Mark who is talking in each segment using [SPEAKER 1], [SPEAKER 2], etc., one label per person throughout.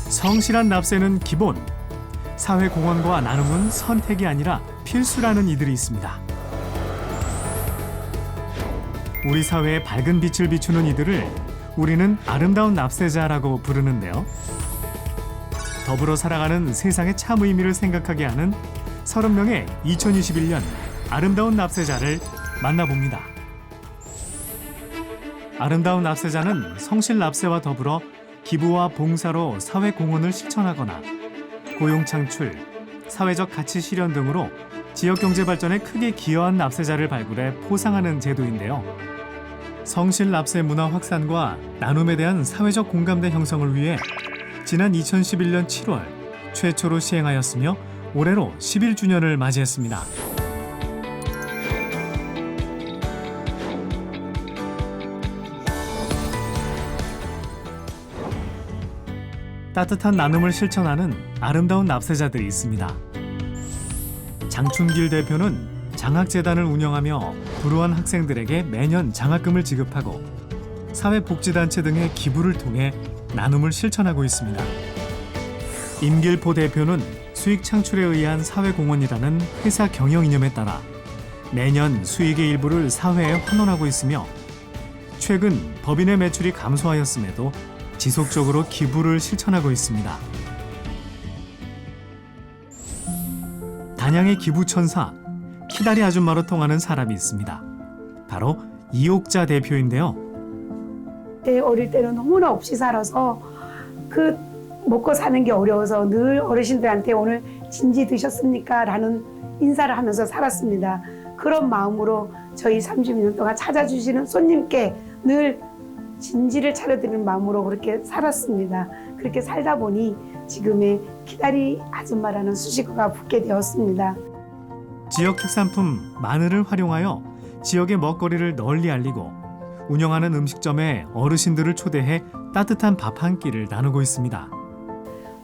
[SPEAKER 1] 성실한 납세는 기본, 사회 공헌과 나눔은 선택이 아니라 필수라는 이들이 있습니다. 우리 사회에 밝은 빛을 비추는 이들을 우리는 아름다운 납세자라고 부르는데요. 더불어 살아가는 세상의 참 의미를 생각하게 하는 30명의 2021년 아름다운 납세자를 만나봅니다. 아름다운 납세자는 성실 납세와 더불어 기부와 봉사로 사회 공헌을 실천하거나 고용 창출, 사회적 가치 실현 등으로 지역 경제 발전에 크게 기여한 납세자를 발굴해 포상하는 제도인데요. 성실 납세 문화 확산과 나눔에 대한 사회적 공감대 형성을 위해 지난 2011년 7월 최초로 시행하였으며 올해로 11주년을 맞이했습니다. 따뜻한 나눔을 실천하는 아름다운 납세자들이 있습니다. 장춘길 대표는 장학재단을 운영하며 불우한 학생들에게 매년 장학금을 지급하고 사회복지단체 등의 기부를 통해 나눔을 실천하고 있습니다. 임길포 대표는 수익 창출에 의한 사회공헌이라는 회사 경영 이념에 따라 매년 수익의 일부를 사회에 환원하고 있으며 최근 법인의 매출이 감소하였음에도 지속적으로 기부를 실천하고 있습니다. 단양의 기부천사, 키다리 아줌마로 통하는 사람이 있습니다. 바로 이옥자 대표인데요.
[SPEAKER 2] 어릴 때는 너무나 없이 살아서 먹고 사는 게 어려워서 늘 어르신들한테 오늘 진지 드셨습니까? 라는 인사를 하면서 살았습니다. 그런 마음으로 저희 30년 동안 찾아주시는 손님께 늘 진지를 차려드리는 마음으로 그렇게 살았습니다. 그렇게 살다 보니 지금의 키다리 아줌마라는 수식어가 붙게 되었습니다.
[SPEAKER 1] 지역 특산품 마늘을 활용하여 지역의 먹거리를 널리 알리고 운영하는 음식점에 어르신들을 초대해 따뜻한 밥 한 끼를 나누고 있습니다.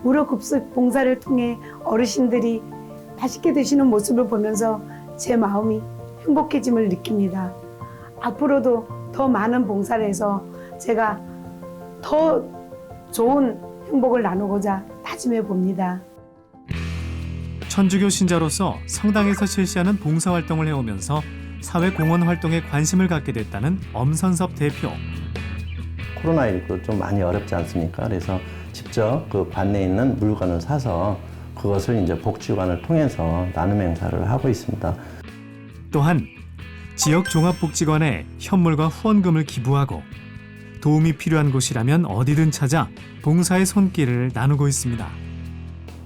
[SPEAKER 2] 무료급식 봉사를 통해 어르신들이 맛있게 드시는 모습을 보면서 제 마음이 행복해짐을 느낍니다. 앞으로도 더 많은 봉사를 해서 제가 더 좋은 행복을 나누고자 다짐해 봅니다.
[SPEAKER 1] 천주교 신자로서 성당에서 실시하는 봉사활동을 해오면서 사회공헌 활동에 관심을 갖게 됐다는 엄선섭 대표.
[SPEAKER 3] 코로나19 좀 많이 어렵지 않습니까? 그래서 직접 그 관내에 있는 물건을 사서 그것을 이제 복지관을 통해서 나눔 행사를 하고 있습니다.
[SPEAKER 1] 또한 지역 종합복지관에 현물과 후원금을 기부하고 도움이 필요한 곳이라면 어디든 찾아 봉사의 손길을 나누고 있습니다.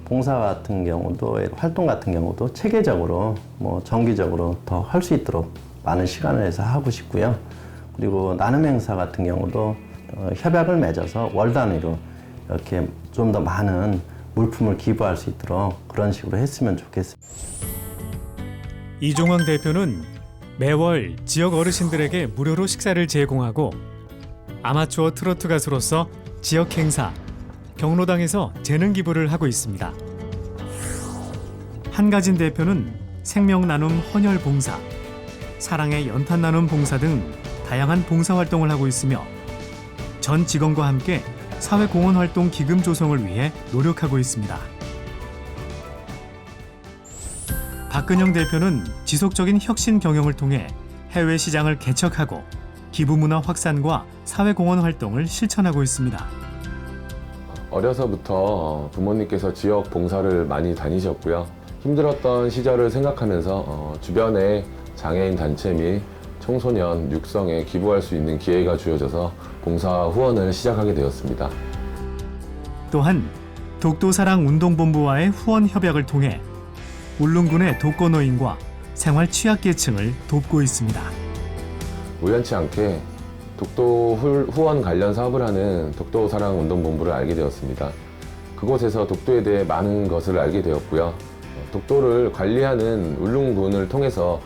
[SPEAKER 3] 봉사 같은 경우도 활동 같은 경우도 체계적으로 정기적으로 더 할 수 있도록 많은 시간을 내서 하고 싶고요. 그리고 나눔 행사 같은 경우도 협약을 맺어서 월 단위로 이렇게 좀 더 많은 물품을 기부할 수 있도록 그런 식으로 했으면 좋겠습니다.
[SPEAKER 1] 이종황 대표는 매월 지역 어르신들에게 무료로 식사를 제공하고 아마추어 트로트 가수로서 지역 행사, 경로당에서 재능 기부를 하고 있습니다. 한가진 대표는 생명 나눔 헌혈 봉사, 사랑의 연탄 나눔 봉사 등 다양한 봉사 활동을 하고 있으며 전 직원과 함께 사회공헌 활동 기금 조성을 위해 노력하고 있습니다. 박근영 대표는 지속적인 혁신 경영을 통해 해외 시장을 개척하고 기부 문화 확산과 사회공헌 활동을 실천하고 있습니다.
[SPEAKER 4] 어려서부터 부모님께서 지역 봉사를 많이 다니셨고요. 힘들었던 시절을 생각하면서 주변에 장애인 단체 및 청소년 육성에 기부할 수 있는 기회가 주어져서 봉사 후원을 시작하게 되었습니다.
[SPEAKER 1] 또한 독도사랑 운동본부와의 후원 협약을 통해 울릉군의 독거노인과 생활 취약계층을 돕고 있습니다.
[SPEAKER 4] 우연치 않게 독도 후원 관련 사업을 하는 독도사랑 운동본부를 알게 되었습니다. 그곳에서 독도에 대해 많은 것을 알게 되었고요. 독도를 관리하는 울릉군을 통해서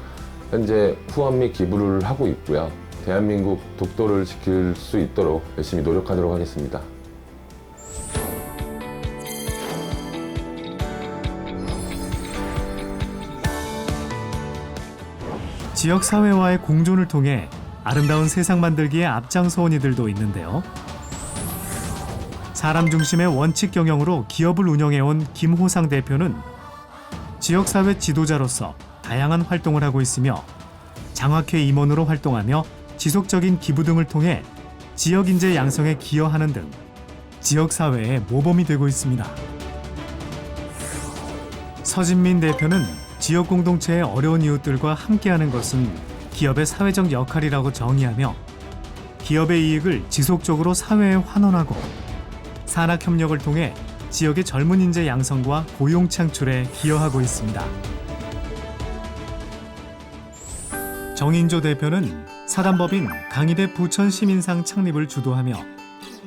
[SPEAKER 4] 현재 후원 및 기부를 하고 있고요. 대한민국 독도를 지킬 수 있도록 열심히 노력하도록 하겠습니다.
[SPEAKER 1] 지역사회와의 공존을 통해 아름다운 세상 만들기에 앞장서온 이들도 있는데요. 사람 중심의 원칙 경영으로 기업을 운영해온 김호상 대표는 지역사회 지도자로서 다양한 활동을 하고 있으며 장학회 임원으로 활동하며 지속적인 기부 등을 통해 지역 인재 양성에 기여하는 등 지역사회의 모범이 되고 있습니다. 서진민 대표는 지역 공동체의 어려운 이웃들과 함께하는 것은 기업의 사회적 역할이라고 정의하며 기업의 이익을 지속적으로 사회에 환원하고 산학협력을 통해 지역의 젊은 인재 양성과 고용 창출에 기여하고 있습니다. 정인조 대표는 사단법인 강의대 부천시민상 창립을 주도하며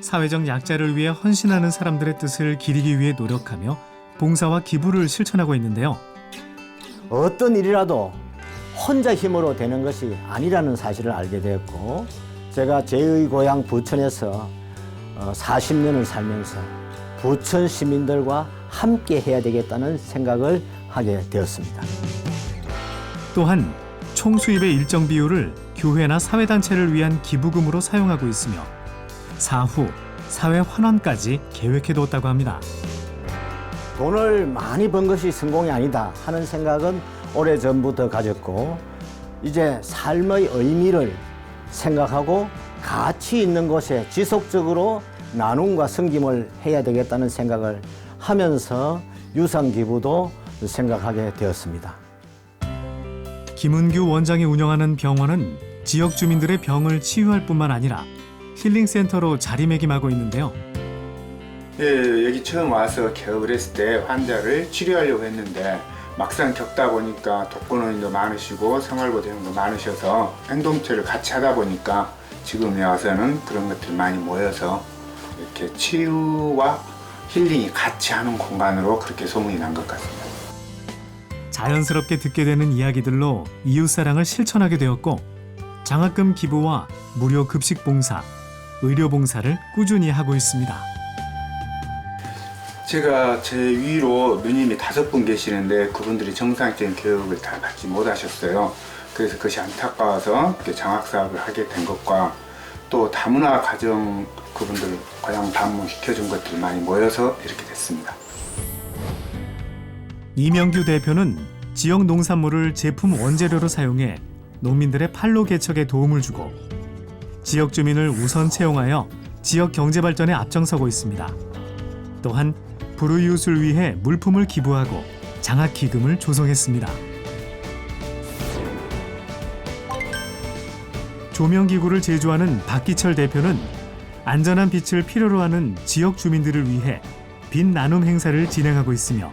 [SPEAKER 1] 사회적 약자를 위해 헌신하는 사람들의 뜻을 기리기 위해 노력하며 봉사와 기부를 실천하고 있는데요.
[SPEAKER 5] 어떤 일이라도 혼자 힘으로 되는 것이 아니라는 사실을 알게 되었고, 제가 제2 고향 부천에서 40년을 살면서 부천 시민들과 함께 해야 되겠다는 생각을 하게 되었습니다.
[SPEAKER 1] 또한 총 수입의 일정 비율을 교회나 사회단체를 위한 기부금으로 사용하고 있으며 사후 사회 환원까지 계획해두었다고 합니다.
[SPEAKER 5] 돈을 많이 번 것이 성공이 아니다 하는 생각은 오래전부터 가졌고, 이제 삶의 의미를 생각하고 가치 있는 곳에 지속적으로 나눔과 섬김을 해야 되겠다는 생각을 하면서 유상기부도 생각하게 되었습니다.
[SPEAKER 1] 김은규 원장이 운영하는 병원은 지역 주민들의 병을 치유할 뿐만 아니라 힐링센터로 자리매김하고 있는데요.
[SPEAKER 6] 예, 여기 처음 와서 개업을 했을 때 환자를 치료하려고 했는데 막상 겪다 보니까 독거노인도 많으시고 생활고생도 많으셔서 행동체를 같이 하다 보니까 지금에 와서는 그런 것들이 많이 모여서 이렇게 치유와 힐링이 같이 하는 공간으로 그렇게 소문이 난 것 같습니다.
[SPEAKER 1] 자연스럽게 듣게 되는 이야기들로 이웃사랑을 실천하게 되었고 장학금 기부와 무료 급식 봉사, 의료 봉사를 꾸준히 하고 있습니다.
[SPEAKER 6] 제가 제 위로 누님이 5분 계시는데 그분들이 정상적인 교육을 다 받지 못하셨어요. 그래서 그것이 안타까워서 이렇게 장학사업을 하게 된 것과 또 다문화 가정 그분들 고향 방문시켜준 것들이 많이 모여서 이렇게 됐습니다.
[SPEAKER 1] 이명규 대표는 지역 농산물을 제품 원재료로 사용해 농민들의 판로 개척에 도움을 주고 지역 주민을 우선 채용하여 지역 경제 발전에 앞장서고 있습니다. 또한 불우이웃을 위해 물품을 기부하고 장학기금을 조성했습니다. 조명기구를 제조하는 박기철 대표는 안전한 빛을 필요로 하는 지역 주민들을 위해 빛 나눔 행사를 진행하고 있으며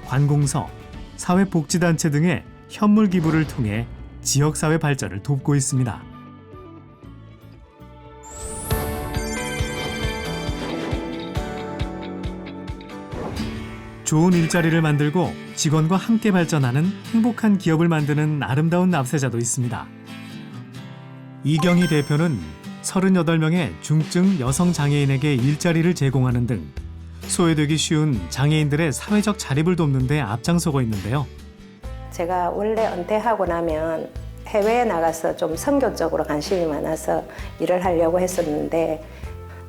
[SPEAKER 1] 관공서, 사회복지단체 등의 현물 기부를 통해 지역사회 발전을 돕고 있습니다. 좋은 일자리를 만들고 직원과 함께 발전하는 행복한 기업을 만드는 아름다운 납세자도 있습니다. 이경희 대표는 38명의 중증 여성 장애인에게 일자리를 제공하는 등 소외되기 쉬운 장애인들의 사회적 자립을 돕는 데 앞장서고 있는데요.
[SPEAKER 7] 제가 원래 은퇴하고 나면 해외에 나가서 좀 선교 쪽으로 관심이 많아서 일을 하려고 했었는데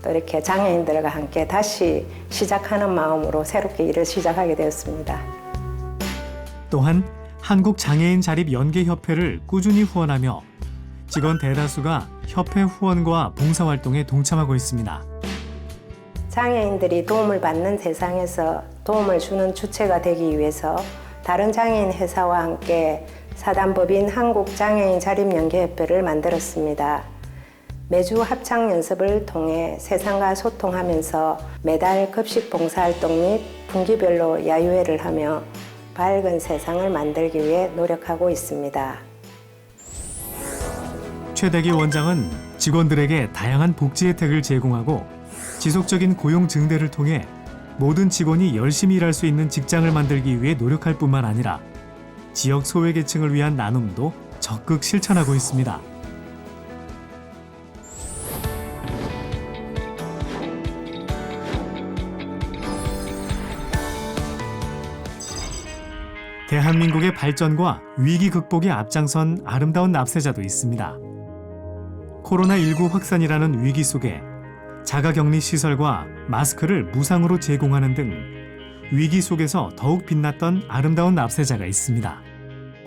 [SPEAKER 7] 또 이렇게 장애인들과 함께 다시 시작하는 마음으로 새롭게 일을 시작하게 되었습니다.
[SPEAKER 1] 또한 한국장애인자립연계협회를 꾸준히 후원하며 직원 대다수가 협회 후원과 봉사활동에 동참하고 있습니다.
[SPEAKER 7] 장애인들이 도움을 받는 세상에서 도움을 주는 주체가 되기 위해서 다른 장애인 회사와 함께 사단법인 한국장애인자립연계협회를 만들었습니다. 매주 합창 연습을 통해 세상과 소통하면서 매달 급식 봉사활동 및 분기별로 야유회를 하며 밝은 세상을 만들기 위해 노력하고 있습니다.
[SPEAKER 1] 최대기 원장은 직원들에게 다양한 복지 혜택을 제공하고 지속적인 고용 증대를 통해 모든 직원이 열심히 일할 수 있는 직장을 만들기 위해 노력할 뿐만 아니라 지역 소외계층을 위한 나눔도 적극 실천하고 있습니다. 대한민국의 발전과 위기 극복에 앞장선 아름다운 납세자도 있습니다. 코로나19 확산이라는 위기 속에 자가격리 시설과 마스크를 무상으로 제공하는 등 위기 속에서 더욱 빛났던 아름다운 납세자가 있습니다.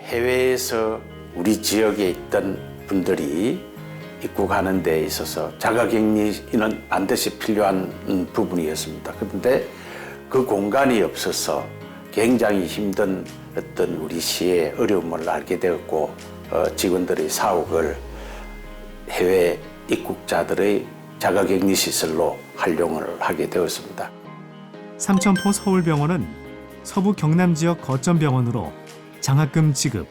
[SPEAKER 8] 해외에서 우리 지역에 있던 분들이 입국하는 데 있어서 자가격리는 반드시 필요한 부분이었습니다. 그런데 그 공간이 없어서 굉장히 힘든 어떤 우리 시의 어려움을 알게 되었고 직원들의 사옥을 해외 입국자들의 자가격리 시설로 활용을 하게 되었습니다.
[SPEAKER 1] 삼천포 서울병원은 서부 경남 지역 거점 병원으로 장학금 지급,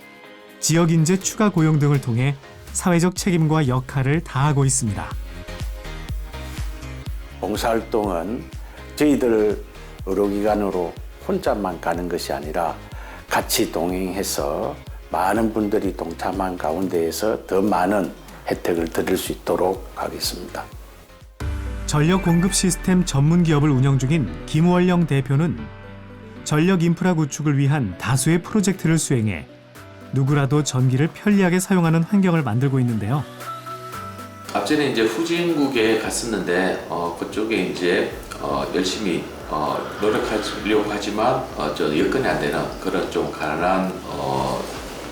[SPEAKER 1] 지역 인재 추가 고용 등을 통해 사회적 책임과 역할을 다하고 있습니다.
[SPEAKER 8] 봉사활동은 저희들 의료기관으로 혼자만 가는 것이 아니라 같이 동행해서 많은 분들이 동참한 가운데에서 더 많은 혜택을 드릴 수 있도록 하겠습니다.
[SPEAKER 1] 전력 공급 시스템 전문 기업을 운영 중인 김월령 대표는 전력 인프라 구축을 위한 다수의 프로젝트를 수행해 누구라도 전기를 편리하게 사용하는 환경을 만들고 있는데요.
[SPEAKER 9] 앞전에 이제 후진국에 갔었는데 그쪽에 이제 열심히 노력하려고 하지만 저 여건이 안 되는 그런 좀 가난한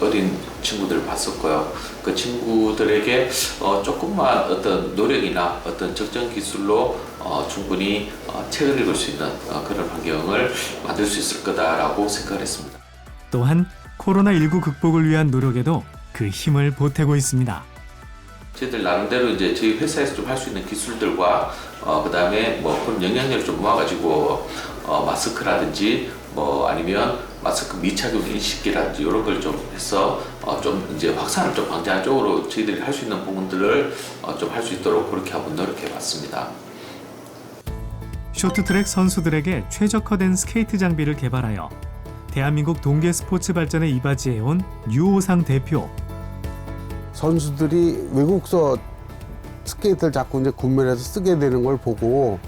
[SPEAKER 9] 어린 친구들을 봤었고요. 그 친구들에게 조금만 어떤 노력이나 어떤 적정 기술로 충분히 책을 읽을 수 있는 그런 환경을 만들 수 있을 거다라고 생각을 했습니다.
[SPEAKER 1] 또한 코로나19 극복을 위한 노력에도 그 힘을 보태고 있습니다.
[SPEAKER 9] 저희들 나름대로 이제 저희 회사에서 좀 할 수 있는 기술들과 그다음에 뭐 그런 영향력을 좀 모아가지고 마스크라든지 뭐 아니면 마스크 미착용 인식기라든지 이런 걸 좀 해서 좀 이제 확산을 좀 방지하는 쪽으로 저희들이 할 수 있는 부분들을 좀 할 수 있도록 그렇게 한번 노력해봤습니다.
[SPEAKER 1] 쇼트트랙 선수들에게 최적화된 스케이트 장비를 개발하여 대한민국 동계 스포츠 발전에 이바지해온 유호상 대표.
[SPEAKER 10] 선수들이 외국서 스케이트를 자꾸 이제 구매를 해서 쓰게 되는 걸 보고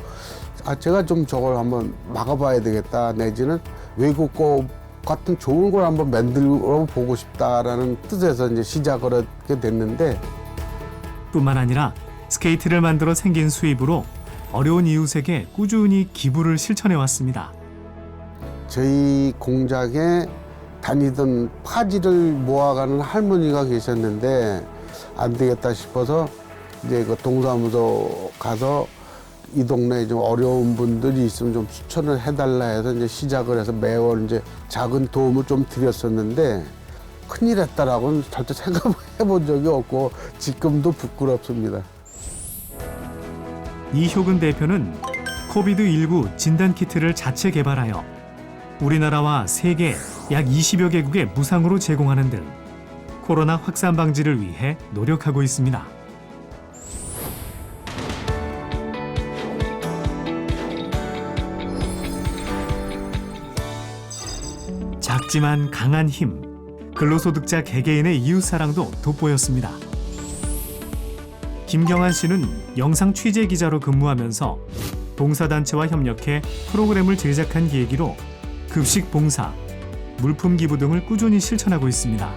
[SPEAKER 10] 제가 좀 저걸 한번 막아봐야 되겠다 내지는 외국 거 같은 좋은 걸 한번 만들어 보고 싶다라는 뜻에서 이제 시작을 하게 됐는데
[SPEAKER 1] 뿐만 아니라 스케이트를 만들어 생긴 수입으로 어려운 이웃에게 꾸준히 기부를 실천해 왔습니다.
[SPEAKER 10] 저희 공장에 다니던 파지를 모아가는 할머니가 계셨는데 안 되겠다 싶어서 이제 그 동사무소 가서 이 동네에 좀 어려운 분들이 있으면 좀 추천을 해달라 해서 이제 시작을 해서 매월 이제 작은 도움을 좀 드렸었는데 큰일 했다라고는 절대 생각해 본 적이 없고 지금도 부끄럽습니다.
[SPEAKER 1] 이효근 대표는 코비드19 진단키트를 자체 개발하여 우리나라와 세계 약 20여 개국에 무상으로 제공하는 등 코로나 확산 방지를 위해 노력하고 있습니다. 작지만 강한 힘, 근로소득자 개개인의 이웃사랑도 돋보였습니다. 김경한 씨는 영상 취재 기자로 근무하면서 봉사단체와 협력해 프로그램을 제작한 계기로 급식 봉사, 물품 기부 등을 꾸준히 실천하고 있습니다.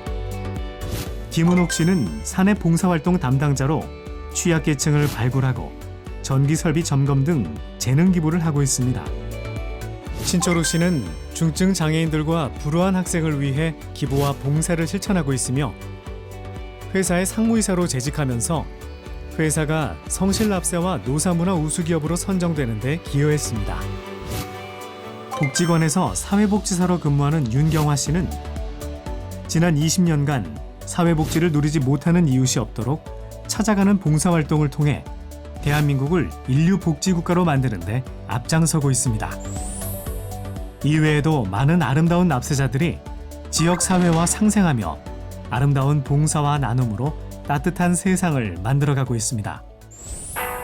[SPEAKER 1] 김은옥 씨는 사내 봉사활동 담당자로 취약계층을 발굴하고 전기설비 점검 등 재능 기부를 하고 있습니다. 신철욱 씨는 중증 장애인들과 불우한 학생을 위해 기부와 봉사를 실천하고 있으며 회사의 상무이사로 재직하면서 회사가 성실납세와 노사문화 우수기업으로 선정되는 데 기여했습니다. 복지관에서 사회복지사로 근무하는 윤경화 씨는 지난 20년간 사회복지를 누리지 못하는 이웃이 없도록 찾아가는 봉사활동을 통해 대한민국을 인류복지국가로 만드는 데 앞장서고 있습니다. 이외에도 많은 아름다운 납세자들이 지역사회와 상생하며 아름다운 봉사와 나눔으로 따뜻한 세상을 만들어가고 있습니다.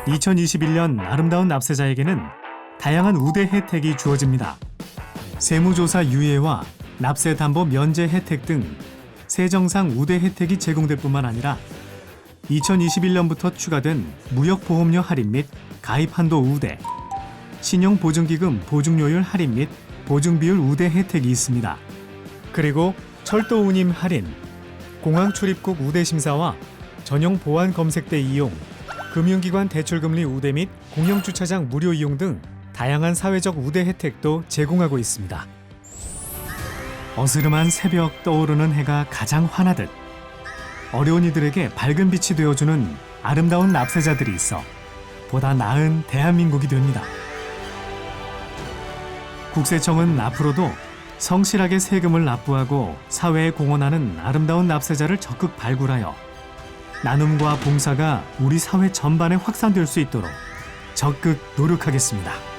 [SPEAKER 1] 2021년 아름다운 납세자에게는 다양한 우대 혜택이 주어집니다. 세무조사 유예와 납세 담보 면제 혜택 등 세정상 우대 혜택이 제공될 뿐만 아니라 2021년부터 추가된 무역보험료 할인 및 가입 한도 우대, 신용보증기금 보증료율 할인 및 보증비율 우대 혜택이 있습니다. 그리고 철도 운임 할인, 공항 출입국 우대 심사와 전용 보안 검색대 이용, 금융기관 대출금리 우대 및 공영주차장 무료 이용 등 다양한 사회적 우대 혜택도 제공하고 있습니다. 어스름한 새벽 떠오르는 해가 가장 환하듯 어려운 이들에게 밝은 빛이 되어주는 아름다운 납세자들이 있어 보다 나은 대한민국이 됩니다. 국세청은 앞으로도 성실하게 세금을 납부하고 사회에 공헌하는 아름다운 납세자를 적극 발굴하여 나눔과 봉사가 우리 사회 전반에 확산될 수 있도록 적극 노력하겠습니다.